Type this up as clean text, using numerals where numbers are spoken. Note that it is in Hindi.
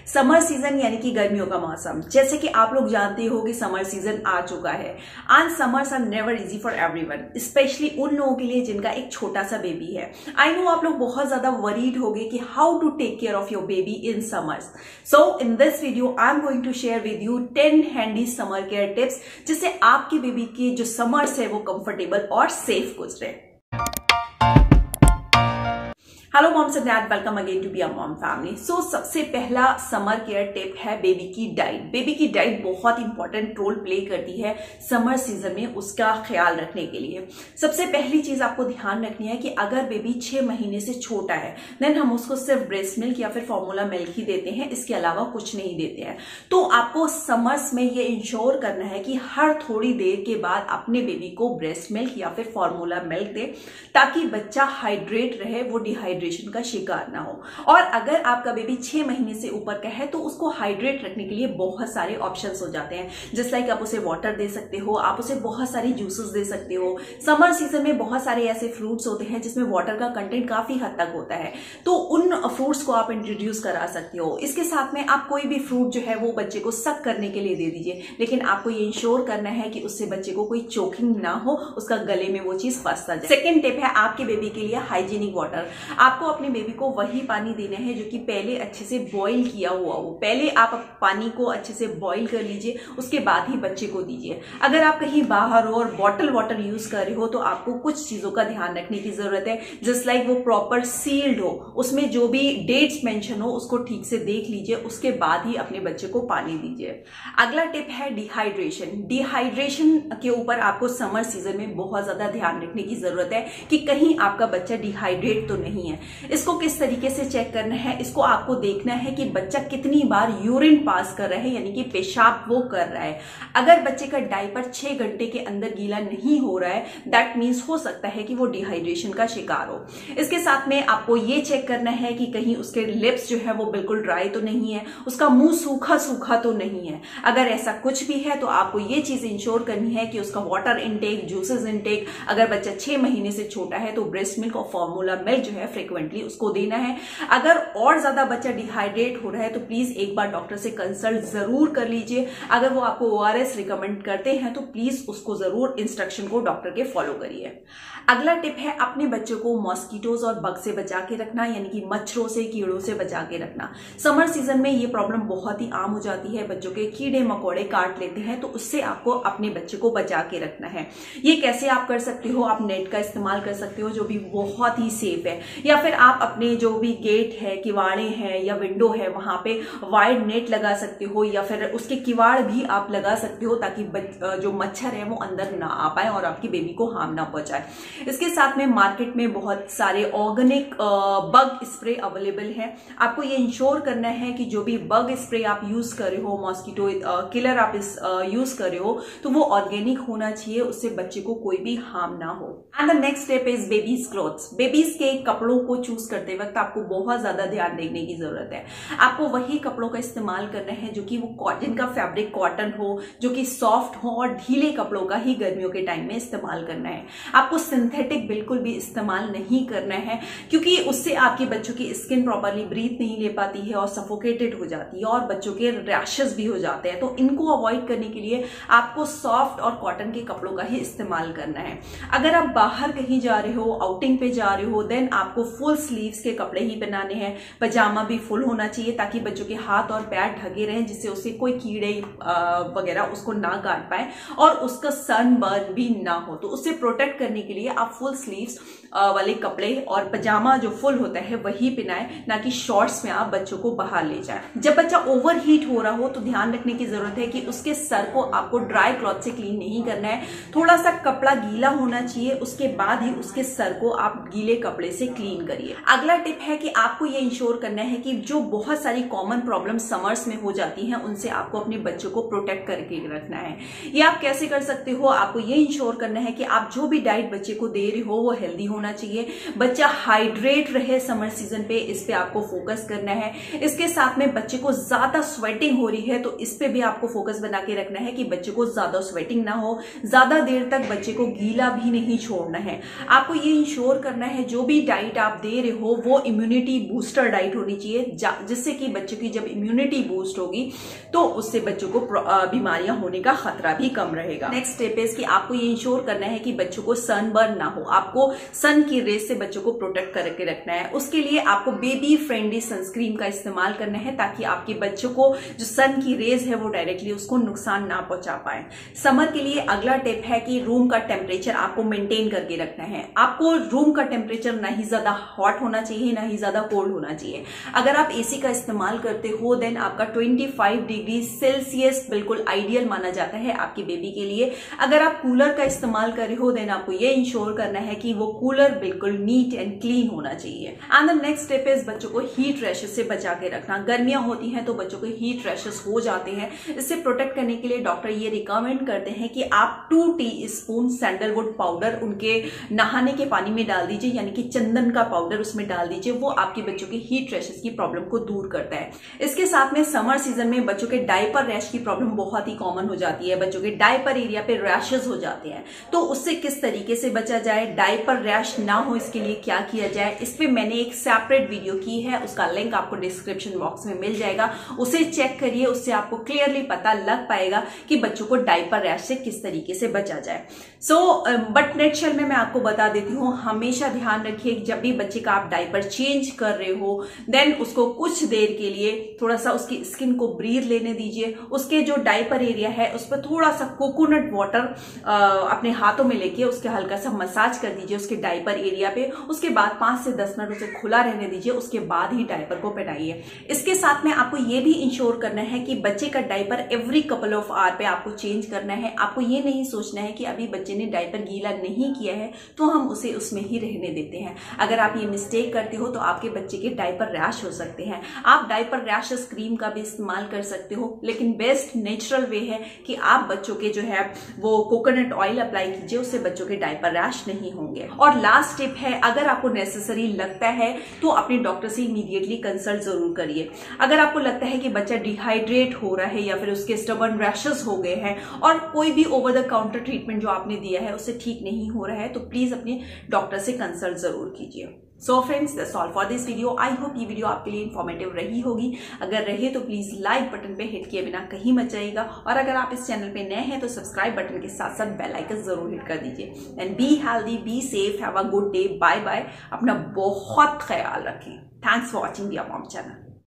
समर सीजन यानी कि गर्मियों का मौसम। जैसे कि आप लोग जानते हो कि समर सीजन आ चुका है and summers are never easy for everyone, especially उन लोगों के लिए जिनका एक छोटा सा बेबी है। आई नो आप लोग बहुत ज्यादा वरीड होगे कि how to take care of your baby in summers. So in this video I am going to share with you 10 handy summer care tips जिससे आपके बेबी की जो समर्स है वो कंफर्टेबल और सेफ गुजरे। Hello moms and dads, welcome again to be a mom family. So सबसे पहला समर केयर टिप है बेबी की डाइट। बेबी की डाइट बहुत इंपॉर्टेंट रोल प्ले करती है समर सीजन में उसका ख्याल रखने के लिए। सबसे पहली चीज आपको ध्यान रखनी है कि अगर बेबी 6 महीने से छोटा है देन हम उसको सिर्फ ब्रेस्ट मिल्क या फिर फॉर्मूला मिल्क ही देते हैं, इसके अलावा कुछ नहीं देते हैं। तो आपको समर्स में ये इंश्योर करना है कि हर थोड़ी देर के बाद अपने बेबी को ब्रेस्ट मिल्क या फिर फॉर्मूला मिल्क दे ताकि बच्चा हाइड्रेट रहे, वो डिहाइड्रेशन का शिकार ना हो। और अगर आपका बेबी 6 महीने से ऊपर का है तो उसको हाइड्रेट रखने के लिए बहुत सारे ऑप्शंस हो जाते हैं। जस्ट लाइक आप उसे वाटर दे सकते हो, आप उसे बहुत सारी जूसेस दे सकते हो। समर सीजन में बहुत सारे ऐसे फ्रूट्स होते हैं जिसमें वाटर का कंटेंट काफी हद तक होता है, तो उन फ्रूट्स को आप इंट्रोड्यूस करा सकते हो। इसके साथ में आप कोई भी फ्रूट जो है वो बच्चे को सक करने के लिए दे दीजिए, लेकिन आपको ये इंश्योर करना है कि उससे बच्चे को कोई चोकिंग ना हो, उसका गले में वो चीज फंस ना जाए। सेकेंड टिप है आपके बेबी के लिए हाइजीनिक वाटर। आपको अपने बेबी को वही पानी देना है जो कि पहले अच्छे से बॉईल किया हुआ हो। पहले आप पानी को अच्छे से बॉईल कर लीजिए, उसके बाद ही बच्चे को दीजिए। अगर आप कहीं बाहर हो और बॉटल वाटर यूज कर रहे हो तो आपको कुछ चीजों का ध्यान रखने की जरूरत है। जस्ट लाइक वो प्रॉपर सील्ड हो, उसमें जो भी डेट्स मेंशन हो उसको ठीक से देख लीजिए, उसके बाद ही अपने बच्चे को पानी दीजिए। अगला टिप है डिहाइड्रेशन। डिहाइड्रेशन के ऊपर आपको समर सीजन में बहुत ज्यादा ध्यान रखने की जरूरत है कि कहीं आपका बच्चा डिहाइड्रेट तो नहीं है। इसको किस तरीके से चेक करना है, इसको आपको देखना है कि बच्चा कितनी बार यूरिन पास कर रहा है, यानी कि पेशाब वो कर रहा है। अगर बच्चे का डायपर 6 घंटे के अंदर गीला नहीं हो रहा है दैट मीन्स हो सकता है कि वो डिहाइड्रेशन का शिकार हो। इसके साथ में आपको ये चेक करना है कि कहीं उसके लिप्स जो है वो बिल्कुल ड्राई तो नहीं है, उसका मुंह सूखा सूखा तो नहीं है। अगर ऐसा कुछ भी है तो आपको ये चीज इंश्योर करनी है कि उसका वाटर इनटेक, जूसेस इनटेक, अगर बच्चा 6 महीने से छोटा है तो ब्रेस्ट मिल्क और फॉर्मूला मिल्क जो है फ्रिक्वेंटली उसको देना है। अगर और ज्यादा बच्चा डिहाइड्रेट हो रहा है तो प्लीज एक बार डॉक्टर से कंसल्ट जरूर कर लीजिए। अगर वो आपको ORS रिकमेंड करते हैं तो प्लीज उसको जरूर इंस्ट्रक्शन को डॉक्टर के फॉलो करिए। अगला टिप है अपने बच्चों को मॉस्किटोज और बग से बचा के रखना, यानी कि मच्छरों से, कीड़ों से बचा के रखना। समर सीजन में ये प्रॉब्लम बहुत ही आम हो जाती है, बच्चों के कीड़े मकोड़े काट लेते हैं, तो उससे आपको अपने बच्चे को बचा के रखना है। ये कैसे आप कर सकते हो, आप नेट का इस्तेमाल कर सकते हो जो भी बहुत ही सेफ है, या फिर आप अपने जो भी गेट है, किवाड़े हैं या विंडो है वहां पे वाइड नेट लगा सकते हो, या फिर उसके किवाड़ भी आप लगा सकते हो ताकि जो मच्छर है वो अंदर ना आ पाए और आपकी बेबी को हार्म ना पहुंचाए। इसके साथ में मार्केट में बहुत सारे ऑर्गेनिक बग स्प्रे अवेलेबल है। आपको ये इंश्योर करना है कि जो भी बग स्प्रे आप यूज कर रहे हो, मॉस्किटो किलर आप यूज कर रहे हो, तो वो ऑर्गेनिक होना चाहिए, उससे बच्चे को कोई भी हार्म ना हो। And the next step is babies clothes. Babies के कपड़ों को चूज करते वक्त आपको बहुत ज्यादा ध्यान देने की जरूरत है। आपको वही कपड़ों का इस्तेमाल करना है जो कि वो जिनका फैब्रिक कॉटन हो, जो कि सॉफ्ट हो, और ढीले कपड़ों का ही गर्मियों के टाइम में इस्तेमाल करना है। आपको सिंथेटिक बिल्कुल भी इस्तेमाल नहीं करना है, क्योंकि उससे आपके बच्चों की स्किन प्रॉपरली ब्रीथ नहीं ले पाती है और सफोकेटेड हो जाती है और बच्चों के रैशेस भी हो जाते हैं। तो इनको अवॉइड करने के लिए आपको सॉफ्ट और कॉटन के कपड़ों का ही इस्तेमाल करना है। अगर आप बाहर कहीं जा रहे हो, आउटिंग पे जा रहे हो, देन आपको फुल स्लीव्स के कपड़े ही पहनाने हैं। पजामा भी फुल होना चाहिए ताकि बच्चों के हाथ और पैर ढके रहें, जिससे उसे कोई कीड़े वगैरह उसको ना काट पाए और उसका सन बर्न भी ना हो। तो उससे प्रोटेक्ट करने के लिए आप फुल स्लीव्स वाले कपड़े और पजामा जो फुल होता है वही पहनाएं, ना कि शॉर्ट्स में आप बच्चों को बाहर ले जाएं। जब बच्चा ओवर हीट हो रहा हो तो ध्यान रखने की जरूरत है कि उसके सर को आपको ड्राई क्लॉथ से क्लीन नहीं करना है, थोड़ा सा कपड़ा गीला होना चाहिए, उसके बाद ही उसके सर को आप गीले कपड़े से क्लीन करिए। अगला टिप है कि आपको ये इंश्योर करना है कि जो बहुत सारी कॉमन प्रॉब्लम समर्स में हो जाती हैं उनसे आपको अपने बच्चों को प्रोटेक्ट करके रखना है। ये आप कैसे कर सकते हो, आपको ये इंश्योर करना है कि आप जो भी डाइट बच्चे को दे रहे हो वो हेल्दी होना चाहिए, बच्चा हाइड्रेट रहे समर सीजन पे, इस पे आपको फोकस करना है। इसके साथ में बच्चे को ज्यादा स्वेटिंग हो रही है तो इस पे भी आपको फोकस बना के रखना है कि बच्चे को ज्यादा स्वेटिंग ना हो, ज्यादा देर तक बच्चे को गीला भी नहीं छोड़ना है। आपको ये इंश्योर करना है जो भी डाइट आप आप दे रहे हो वो इम्यूनिटी बूस्टर डाइट होनी चाहिए, जिससे कि बच्चों की जब इम्यूनिटी बूस्ट होगी तो उससे बच्चों को बीमारियां होने का खतरा भी कम रहेगा। नेक्स्ट स्टेप है कि आपको ये इंश्योर करना है कि बच्चों को सनबर्न ना हो, आपको सन की रेस से बच्चों को प्रोटेक्ट करके रखना है। उसके लिए आपको बेबी फ्रेंडली सनस्क्रीन का इस्तेमाल करना है ताकि आपके बच्चों को जो सन की रेज है वो डायरेक्टली उसको नुकसान ना पहुंचा पाए। समर के लिए अगला टिप है कि रूम का टेम्परेचर आपको मेंटेन करके रखना है। आपको रूम का टेम्परेचर ना ही ज्यादा हॉट होना चाहिए ना ही ज्यादा कोल्ड होना चाहिए। अगर आप एसी का इस्तेमाल करते हो देन आपका 25 डिग्री सेल्सियस बिल्कुल आइडियल माना जाता है आपकी बेबी के लिए। अगर आप कूलर का इस्तेमाल कर रहे हो देन आपको ये इंश्योर करना है कि वो कूलर बिल्कुल नीट एंड क्लीन होना चाहिए। And the next step is बच्चों को हीट रैशेस से बचा के रखना। गर्मियां होती हैं तो बच्चों को हीट रैशेस हो जाते हैं। इससे प्रोटेक्ट करने के लिए डॉक्टर ये रिकमेंड करते हैं कि आप 2 टीस्पून सैंडलवुड पाउडर उनके नहाने के पानी में डाल दीजिए, यानी कि चंदन का पाउडर उसमें डाल दीजिए। वो आपके बच्चों की हीट रैशेस की प्रॉब्लम को दूर करता है। इसके साथ में समर सीजन में बच्चों के डायपर रैश की प्रॉब्लम बहुत ही कॉमन हो जाती है। बच्चों के डायपर एरिया पे रैशेस हो जाते हैं, तो उससे किस तरीके से बचा जाए, डायपर रैश ना हो इसके लिए क्या किया जाए, इस पे मैंने एक सेपरेट वीडियो की है, उसका लिंक आपको डिस्क्रिप्शन बॉक्स में मिल जाएगा। उसे चेक करिए, उससे आपको क्लियरली पता लग पाएगा कि बच्चों को डायपर रैश से किस तरीके से बचा जाए। बट नेटशल में मैं आपको बता देती हूँ, हमेशा ध्यान रखिए जब भी बच्चे का आप डायपर चेंज कर रहे हो देन उसको कुछ देर के लिए थोड़ा सा उसकी स्किन को ब्रीथ लेने दीजिए। उसके जो डायपर एरिया है उस पर थोड़ा सा कोकोनट वाटर अपने हाथों में लेके उसके हल्का सा मसाज कर दीजिए उसके डायपर एरिया पे। उसके बाद 5 से 10 मिनट उसे खुला रहने दीजिए, उसके बाद ही डायपर को पहनाइए। इसके साथ में आपको ये भी इंश्योर करना है कि बच्चे का diaper every couple of hour पे आपको चेंज करना है। आपको ये नहीं सोचना है कि अभी बच्चे ने डायपर गीला नहीं किया है तो हम उसे उसमें ही रहने देते हैं। अगर आप ये मिस्टेक करते हो तो आपके बच्चे के डायपर रैश हो सकते हैं। आप डायपर रैशेस क्रीम का भी इस्तेमाल कर सकते हो, लेकिन बेस्ट नेचुरल वे है कि आप बच्चों के जो है वो कोकोनट ऑयल अप्लाई कीजिए, उससे बच्चों के डायपर रैश नहीं होंगे। और लास्ट टिप है, अगर आपको नेसेसरी लगता है तो अपने डॉक्टर से इमीडिएटली कंसल्ट जरूर करिए। अगर आपको लगता है कि बच्चा डिहाइड्रेट हो रहा है या फिर उसके स्टबर्न रैशेस हो गए हैं और कोई भी ओवर द काउंटर ट्रीटमेंट जो आपने दिया है उससे ठीक नहीं हो रहा है तो प्लीज अपने डॉक्टर से कंसल्ट जरूर कीजिए। So friends, that's all for this video. I hope ये वीडियो आपके लिए इन्फॉर्मेटिव रही होगी। अगर रहे तो प्लीज लाइक बटन पे हिट किए बिना कहीं मत जाइएगा, और अगर आप इस चैनल पे नए हैं तो सब्सक्राइब बटन के साथ साथ बेल आइकन जरूर हिट कर दीजिए। And be healthy, be safe, have a good day, bye bye. अपना बहुत ख्याल रखें। Thanks for watching the mom channel.